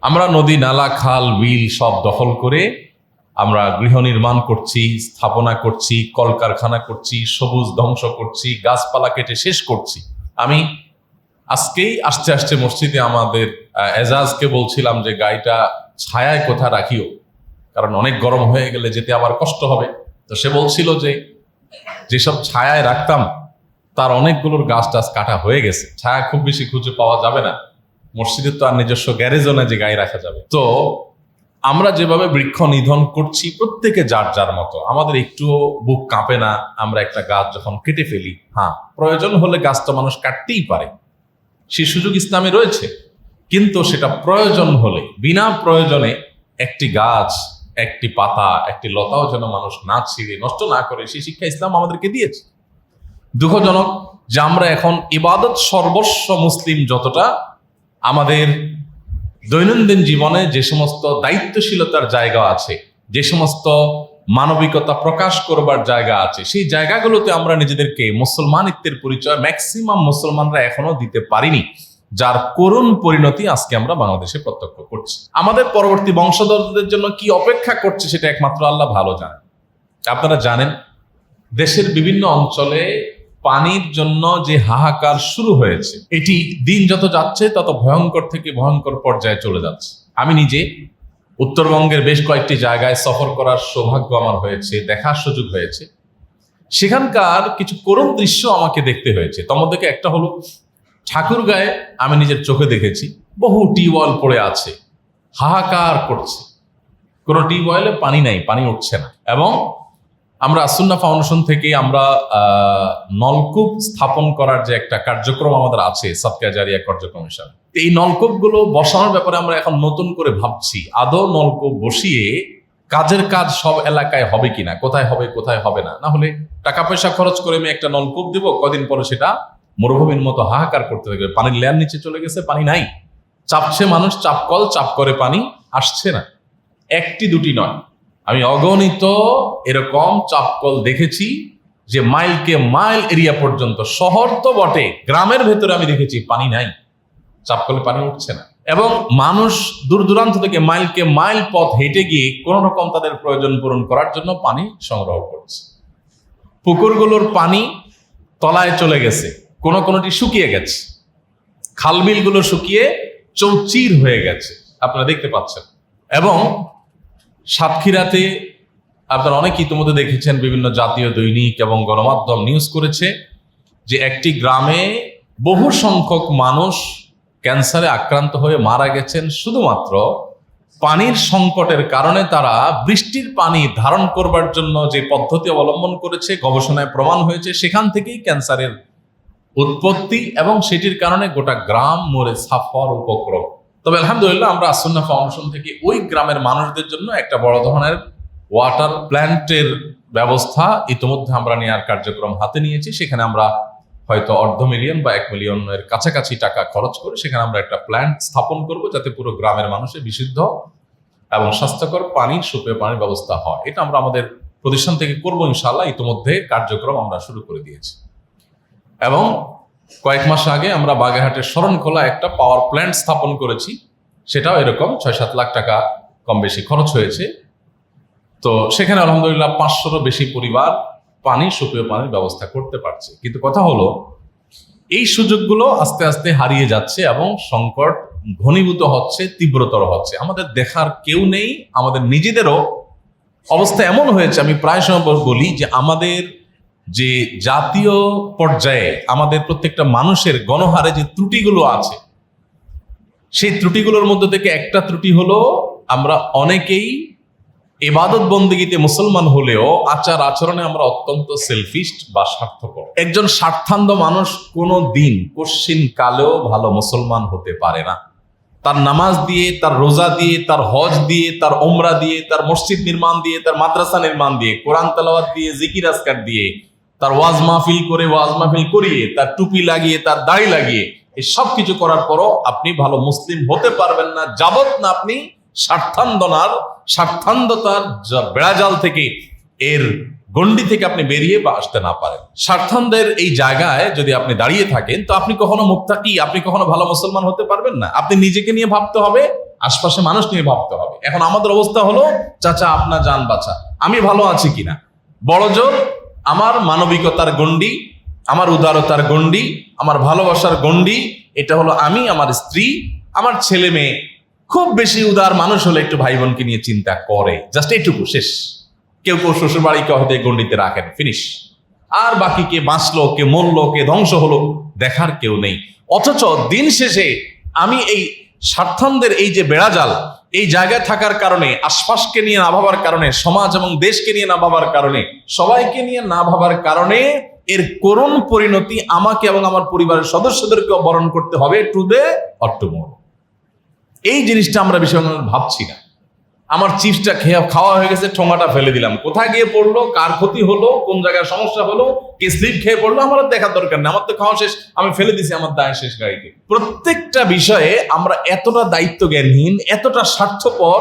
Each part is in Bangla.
আমরা নদী, নালা, খাল, বিল সব দখল করে আমরা গৃহ নির্মাণ করছি, স্থাপনা করছি, কলকারখানা করছি, সবুজ ধ্বংস করছি, গাছপালা কেটে শেষ করছি। আমি আজকেই আসতে মসজিদে আমাদের এজাজকে বলছিলাম যে গাড়িটা ছায়ায় কোথা রাখিও, কারণ অনেক গরম হয়ে গেলে যেতে আবার কষ্ট হবে। তো সে বলছিল যে যেসব ছায়ায় রাখতাম তার অনেকগুলোর গাছ টাছ কাটা হয়ে গেছে, ছায়া খুব বেশি খুঁজে পাওয়া যাবে না। মসজিদের তো আর নিজস্ব গ্যারেজও না যে গায়ে রাখা যাবে। তো আমরা যেভাবে বৃক্ষ নিধন করছি প্রত্যেকে যার যার মতো, আমাদের একটুও বুক কাঁপে না আমরা একটা গাছ যখন কেটে ফেলি। হ্যাঁ, প্রয়োজন হলে গাছ তো মানুষ কাটতেই পারে, সেই সুযোগ ইসলামে রয়েছে, কিন্তু সেটা প্রয়োজন হলে, বিনা প্রয়োজনে একটি গাছ, একটি পাতা, একটি লতাও যেন মানুষ না ছিঁড়ে নষ্ট না করে, সেই শিক্ষা ইসলাম আমাদেরকে দিয়েছে। দুঃখজনক যে আমরা এখন ইবাদত সর্বস্ব মুসলিম যতটা, আমাদের দৈনন্দিন জীবনে যে সমস্ত দায়িত্বশীলতার জায়গা আছে, যে সমস্ত মানবিকতা প্রকাশ করবার জায়গা আছে, সেই জায়গাগুলোতে আমরা নিজেদেরকে মুসলমানিত্বের পরিচয় ম্যাক্সিমাম মুসলমানরা এখনো দিতে পারিনি, যার করুণ পরিণতি আজকে আমরা বাংলাদেশে প্রত্যক্ষ করছি। আমাদের পরবর্তী বংশধরদের জন্য কি অপেক্ষা করছে সেটা একমাত্র আল্লাহ ভালো জানেন। আপনারা জানেন দেশের বিভিন্ন অঞ্চলে পানির জন্য যে হাহাকার শুরু হয়েছে, এটি দিন যত যাচ্ছে তত ভয়ঙ্কর থেকে ভয়ঙ্কর পর্যায়ে চলে যাচ্ছে। আমি নিজে উত্তরবঙ্গের বেশ কয়েকটি জায়গায় সফর করার সৌভাগ্য আমার হয়েছে, দেখার সুযোগ হয়েছে। সেখানকার কিছু করুণ দৃশ্য আমাকে দেখতে হয়েছে। তার মধ্যে একটা হলো ঠাকুরগাঁয়ে আমি নিজের চোখে দেখেছি বহু টিউবওয়েল পড়ে আছে, হাহাকার করছে, কোনো টিউবওয়েলে পানি নাই, পানি উঠছে না। এবং আমরা আসুন্না ফাউন্ডেশন থেকে আমরা নলকূপ স্থাপন করার যে একটা কার্যক্রম আমাদের আছে, সাদকা জারিয়া কার্যক্রম হিসাবে, এই নলকূপগুলো বসানোর ব্যাপারে আমরা এখন নতুন করে ভাবছি, আদৌ নলকূপ বসিয়ে কাজের কাজ সব এলাকায় হবে কিনা, কোথায় হবে কোথায় হবে না। না হলে টাকা পয়সা খরচ করে আমি একটা নলকূপ দেবো, কদিন পরে সেটা মরুভূমির মতো হাহাকার করতে থাকবে, পানির লেয়ার নিচে চলে গেছে, পানি নাই, চাপছে মানুষ, চাপকল চাপ করে পানি আসছে না। একটি দুটি নয়, আমি অগণিত এরকম চাপকল দেখেছি যে মাইলকে মাইল এরিয়া পর্যন্ত, শহর তো বটে, গ্রামের ভেতরে আমি দেখেছি পানি নাই, চাপকলে পানি উঠছে না। এবং মানুষ দূর দূরান্ত থেকে মাইলকে মাইল পথ হেঁটে গিয়ে কোন রকম তাদের প্রয়োজন পূরণ করার জন্য পানি সংগ্রহ করছে। পুকুরগুলোর পানি তলায় চলে গেছে, কোনোটি শুকিয়ে গেছে, খালবিলগুলো শুকিয়ে চৌচির হয়ে গেছে, আপনারা দেখতে পাচ্ছেন। এবং সাতক্ষীরাতে আপনারা অনেক ইতিমধ্যে দেখেছেন, বিভিন্ন জাতীয় দৈনিক এবং গণমাধ্যম নিউজ করেছে যে একটি গ্রামে বহু সংখ্যক মানুষ ক্যান্সারে আক্রান্ত হয়ে মারা গেছেন শুধুমাত্র পানির সংকটের কারণে। তারা বৃষ্টির পানি ধারণ করবার জন্য যে পদ্ধতি অবলম্বন করেছে, গবেষণায় প্রমাণ হয়েছে সেখান থেকেই ক্যান্সারের উৎপত্তি, এবং সেটির কারণে গোটা গ্রাম মরে সাফার উপক্রম। তবে আলহামদুলিল্লাহ আমরা আসুন্না ফাউন্ডেশন থেকে ওই গ্রামের মানুষদের জন্য একটা বড় ধরনের ওয়াটার প্ল্যান্টের ব্যবস্থা ইতিমধ্যে আমরা নেওয়ার কার্যক্রম হাতে নিয়েছি। সেখানে আমরা হয়তো $500,000 বা $1 মিলিয়নের কাছাকাছি টাকা খরচ করে সেখানে আমরা একটা প্ল্যান্ট স্থাপন করব, যাতে পুরো গ্রামের মানুষের বিশুদ্ধ এবং স্বাস্থ্যকর পানির, সুপেয় পানির ব্যবস্থা হয়। এটা আমরা আমাদের প্রতিষ্ঠান থেকে করবো ইনশাআল্লাহ। ইতিমধ্যে কার্যক্রম আমরা শুরু করে দিয়েছি। এবং কয়েক মাস আগে আমরা বাগেরহাটের শরণখোলা একটা পাওয়ার প্ল্যান্ট স্থাপন করেছি, সেটাও এরকম 6-7 লাখ টাকা কম বেশি খরচ হয়েছে। তো সেখানে আলহামদুলিল্লাহ 500-রও বেশি পরিবার পানি, সুপেয় পানির ব্যবস্থা করতে পারছে। কিন্তু কথা হলো এই সুযোগগুলো আস্তে আস্তে হারিয়ে যাচ্ছে এবং সংকট ঘনীভূত হচ্ছে, তীব্রতর হচ্ছে। আমাদের দেখার কেউ নেই, আমাদের নিজেদেরও অবস্থা এমন হয়েছে, আমি প্রায় সময় বলি যে আমাদের যে জাতীয় পর্যায়ে আমাদের প্রত্যেকটা মানুষের গণহারে যে ত্রুটিগুলো আছে, সেই ত্রুটিগুলোর মধ্যে থেকে একটা ত্রুটি হলো আমরা অনেকেই ইবাদত বন্দেগীতে মুসলমান হলেও আচার আচরণে আমরা অত্যন্ত সেলফিস্ট বা স্বার্থপর। একজন স্বার্থান্ধ মানুষ কোনো দিন কোশ্চিন কালেও ভালো মুসলমান হতে পারে না। তার নামাজ দিয়ে, তার রোজা দিয়ে, তার হজ দিয়ে, তার ওমরা দিয়ে, তার মসজিদ নির্মাণ দিয়ে, তার মাদ্রাসা নির্মাণ দিয়ে, কোরআন তেলাওয়াত দিয়ে, জিকির আজকার দিয়ে, তার ওয়াজ মাহফিল করে, ওয়াজ মাহফিল করিয়ে, তার টুপি লাগিয়ে, তার দাড়ি লাগিয়ে, এই সব কিছু করার পরও আপনি ভালো মুসলিম হতে পারবেন না যাবত না আপনি স্বার্থান্ধতার বেড়াজাল থেকে, এর গণ্ডি থেকে আপনি বেরিয়ে বা আসতে না পারেন। স্বার্থান্ধের এই জায়গায় যদি আপনি দাঁড়িয়ে থাকেন তো আপনি কখনো মুত্তাকি, আপনি কখনো ভালো মুসলমান হতে পারবেন না। আপনি নিজেকে নিয়ে ভাবতে হবে, আশপাশে মানুষ নিয়ে ভাবতে হবে। এখন আমাদের অবস্থা হলো, চাচা আপনার জান বাঁচা, আমি ভালো আছি কিনা, বড় জোর আমার মানবিকতার গণ্ডি, আমার উদারতার গণ্ডি, আমার ভালোবাসার গণ্ডি, এটা হলো আমি, আমার স্ত্রী, আমার ছেলে মেয়ে। খুব বেশি উদার মানুষ হলে একটু ভাই বোনকে নিয়ে চিন্তা করে, জাস্ট এইটুকু, শেষ। কেউ কেউ শ্বশুর বাড়িকে হয়তো এই গণ্ডিতে রাখেন, ফিনিশ। আর বাকি কে বাঁচলো, কে মরলো, কে ধ্বংস হলো, দেখার কেউ নেই। অথচ দিন শেষে আমি এই স্বার্থানদের এই যে বেড়াজাল, এই জায়গায় থাকার কারণে, আশপাশকে নিয়ে না ভাবার কারণে, সমাজ এবং দেশকে নিয়ে না ভাবার কারণে, সবাইকে নিয়ে না ভাবার কারণে এর করুণ পরিণতি আমাকে এবং আমার পরিবারের সদস্যদেরকেও বরণ করতে হবে, টুডে অর টুমরো। এই জিনিসটা আমরা বিষয় ভাবছি না। আমার চিপসটা খাওয়া হয়ে গেছে, ঠোঙাটা ফেলে দিলাম, কোথায় গিয়ে পড়লো, কার ক্ষতি হলো, কোন জায়গায় সমস্যা হলো, কে স্লিপ খেয়ে পড়লো, আমার দেখার দরকার নেই, আমার তো খাওয়া শেষ, আমি ফেলে দিছি, আমার দায় শেষ গাড়িতে। প্রত্যেকটা বিষয়ে আমরা এতটা দায়িত্ব জ্ঞানহীন, এতটা স্বার্থপর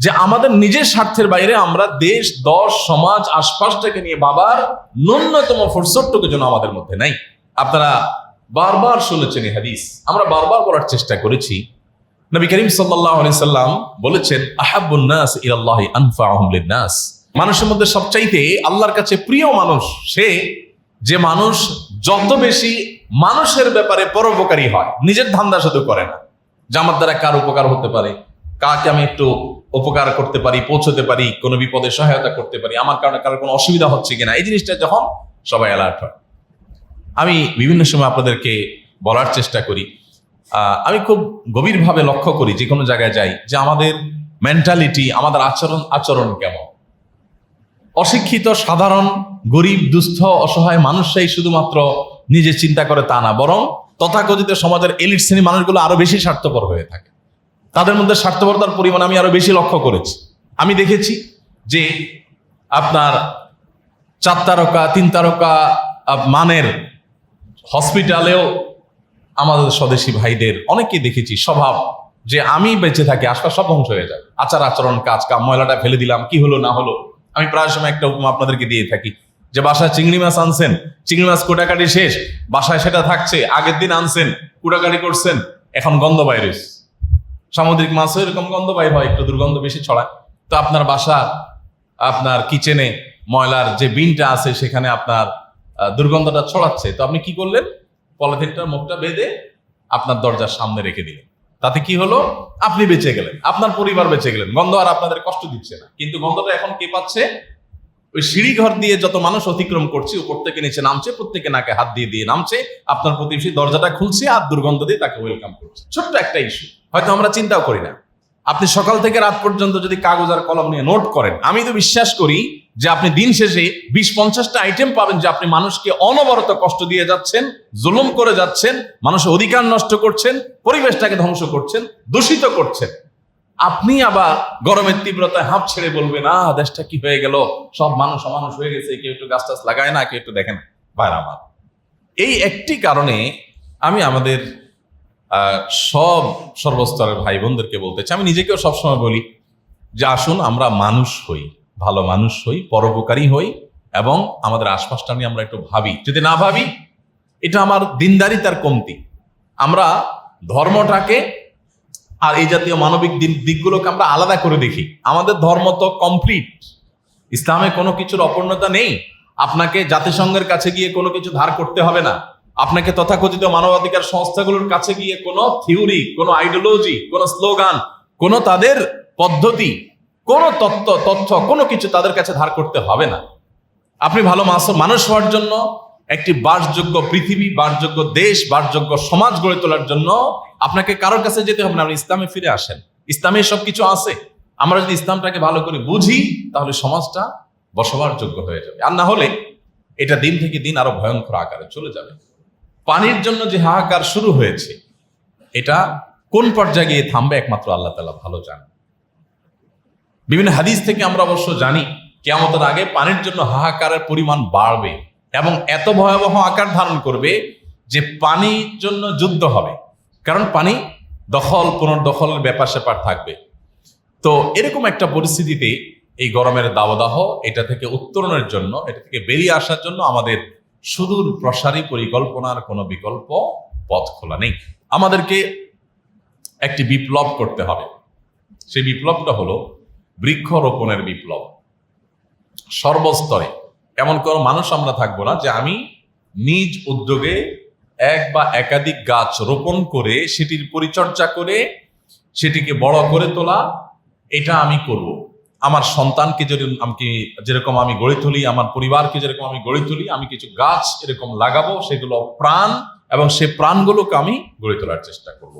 যে আমাদের নিজের স্বার্থের বাইরে আমরা দেশ, দশ, সমাজ, আশপাশটাকে নিয়ে ভাবার ন্যূনতম ফুরসতটুকু যেন আমাদের মধ্যে নাই। আপনারা বারবার শুনেছেন এই হাদিস, আমরা বারবার বলার চেষ্টা করেছি। নবী করিম সাল্লাল্লাহু আলাইহি সাল্লাম বলেছেন, আহাব্বুন নাস ইলাল্লাহি আনফাউহুম লিন-নাস। মানুষের মধ্যে সবচাইতে আল্লাহর কাছে প্রিয় মানুষ সে, যে মানুষ যত বেশি মানুষের ব্যাপারে পরোপকারী হয়, নিজের ধান্দা শুধু করে না, যে আমার দ্বারা কার উপকার হতে পারে, কাকে আমি একটু উপকার করতে পারি, পৌঁছতে পারি, কোনো বিপদে সহায়তা করতে পারি, আমার কারণে কারোর কোনো অসুবিধা হচ্ছে কিনা, এই জিনিসটা যখন সবাই অ্যালার্ট হয়। আমি বিভিন্ন সময় আপনাদেরকে বলার চেষ্টা করি, আমি খুব গভীরভাবে লক্ষ্য করি যে কোনো জায়গায় যাই, যে আমাদের মেন্টালিটি, আমাদের আচরণ কেমন। অশিক্ষিত সাধারণ গরিব দুস্থ অসহায় মানুষরাই শুধুমাত্র নিজে চিন্তা করে তা না, বরং তথাকথিত সমাজের এলিট শ্রেণীর মানুষগুলো আরো বেশি স্বার্থপর হয়ে থাকে। তাদের মধ্যে স্বার্থপরতার পরিমাণ আমি আরো বেশি লক্ষ্য করেছি। আমি দেখেছি যে আপনার 4 তারকা 3 তারকা মানের হসপিটালেও আমাদের স্বদেশী ভাইদের অনেকেই দেখেছি স্বভাব, যে আমি বেঁচে থাকি আশপাশ সব ধ্বংস হয়ে যায়, আচার আচরণ, কাজ কাম, ময়লাটা ফেলে দিলাম, কি হলো না হলো। আমি প্রায় সময় একটা উপমা আপনাদেরকে দিয়ে থাকি, যে বাসায় চিংড়ি মাছ আনছেন, চিংড়ি মাছ কোটাকাটি শেষ, বাসায় সেটা থাকছে, আগের দিন আনছেন, কোটাকাটি করছেন, এখন গন্ধ ভাইরাস। সামুদ্রিক মাছও এরকম গন্ধ বাইর হয়, একটু দুর্গন্ধ বেশি ছড়ায়। তো আপনার বাসা, আপনার কিচেনে ময়লার যে বিনটা আছে সেখানে আপনার দুর্গন্ধটা ছড়াচ্ছে, তো আপনি কি করলেন, পলিথিনটার মুখটা বেঁধে আপনার দরজার সামনে রেখে দিলেন। তাতে কি হলো, আপনি বেঁচে গেলেন, আপনার পরিবার বেঁচে গেলেন, গন্ধ আর আপনাদের কষ্ট দিচ্ছে না। কিন্তু গন্ধটা এখন কে পাচ্ছে, ওই সিঁড়ি ঘর দিয়ে যত মানুষ অতিক্রম করছে, উপর থেকে নিচে নামছে, প্রত্যেকে নাকে হাত দিয়ে দিয়ে নামছে, আপনার প্রতিবেশী দরজাটা খুলছে আর দুর্গন্ধ দিয়ে তাকে ওয়েলকাম করছে। ছোট্ট একটা ইস্যু, হয়তো আমরা চিন্তাও করি না। আপনি সকাল থেকে রাত পর্যন্ত যদি কাগজ আর কলম নিয়ে নোট করেন, আমি তো বিশ্বাস করি যে আপনি দিন শেষে 20-50টা আইটেম পাবেন যে আপনি মানুষকে অনবরত কষ্ট দিয়ে যাচ্ছেন, জুলুম করে যাচ্ছেন, মানুষের অধিকার নষ্ট করছেন, পরিবেশটাকে ধ্বংস করছেন, দূষিত করছেন। আপনি আবার গরমের তীব্রতায় হাঁপ ছেড়ে বলবেন, না দেশটা কি হয়ে গেল, সব মানুষ অমানুষ হয়ে গেছে, কেউ একটু গাছ টাছ লাগায় না, কেউ একটু দেখেন। ভাইরা আমার, এই একটি কারণে আমি আমাদের সব সর্বস্তরের ভাই বোনদেরকে বলতে চাই, আমি নিজেকেও সবসময় বলি যে আসুন আমরা মানুষ হই, ভালো মানুষ হই, পরোপকারী হই, এবং আমাদের আশপাশটা নিয়ে আমরা একটু ভাবি। যদি না ভাবি, এটা আমার দিনদারিতার কমতি। আমরা ধর্মটাকে আর এই জাতীয় মানবিক দিকগুলোকে আমরা আলাদা করে দেখি। আমাদের ধর্ম তো কমপ্লিট, ইসলামে কোনো কিছুর অপূর্ণতা নেই। আপনাকে জাতিসংঘের কাছে গিয়ে কোনো কিছু ধার করতে হবে না, আপনাকে তথাকথিত মানবাধিকার সংস্থাগুলোর কাছে গিয়ে কোনো থিওরি, কোনো আইডিওলজি, কোনো স্লোগান, কোনো তাদের পদ্ধতি, কোনো তথ্য কোনো কিছু তাদের কাছে ধার করতে হবে না। আপনি ভালো মানুষ হওয়ার জন্য, একটি বাসযোগ্য পৃথিবী, বাসযোগ্য দেশ, বাসযোগ্য সমাজ গড়ে তোলার জন্য আপনাকে কারোর কাছে যেতে হবে না। আপনি ইসলামে ফিরে আসেন, ইসলামে সবকিছু আছে। আমরা যদি ইসলামটাকে ভালো করে বুঝি, তাহলে সমাজটা বসবাস যোগ্য হয়ে যাবে। আর না হলে এটা দিন থেকে দিন আরো ভয়ঙ্কর আকারে চলে যাবে। পানির জন্য যে হাহাকার শুরু হয়েছে, এটা কোন পর্যায়ে গিয়ে থামবে একমাত্র আল্লাহ তাআলা ভালো জানেন। বিভিন্ন হাদিস থেকে আমরা অবশ্য জানি কিয়ামতের আগে পানির জন্য হাহাকারের পরিমাণ বাড়বে এবং এত ভয়াবহ আকার ধারণ করবে যে পানির জন্য যুদ্ধ হবে। কারণ পানি দখল পুনর্দখলের ব্যাপার স্যাপার থাকবে। তো এরকম একটা পরিস্থিতিতে এই গরমের দাবদাহ, এটা থেকে উত্তরণের জন্য, এটা থেকে বেরিয়ে আসার জন্য আমাদের সুদূর প্রসারী পরিকল্পনার কোনো বিকল্প পথ খোলা নেই। আমাদেরকে একটি বিপ্লব করতে হবে। সেই বিপ্লবটা হলো বৃক্ষরোপণের বিপ্লব। সর্বস্তরে এমন কোনো মানুষ আমরা থাকবো না যে আমি নিজ উদ্যোগে এক বা একাধিক গাছ রোপণ করে সেটির পরিচর্যা করে সেটিকে বড় করে তোলা, এটা আমি করব। আমার সন্তানকে যদি যেরকম আমি গড়ে তুলি, আমার পরিবারকে যেরকম আমি গড়ে তুলি, আমি কিছু গাছ এরকম লাগাবো, সেগুলো প্রাণ, এবং সে প্রাণগুলোকে আমি গড়ে তোলার চেষ্টা করব।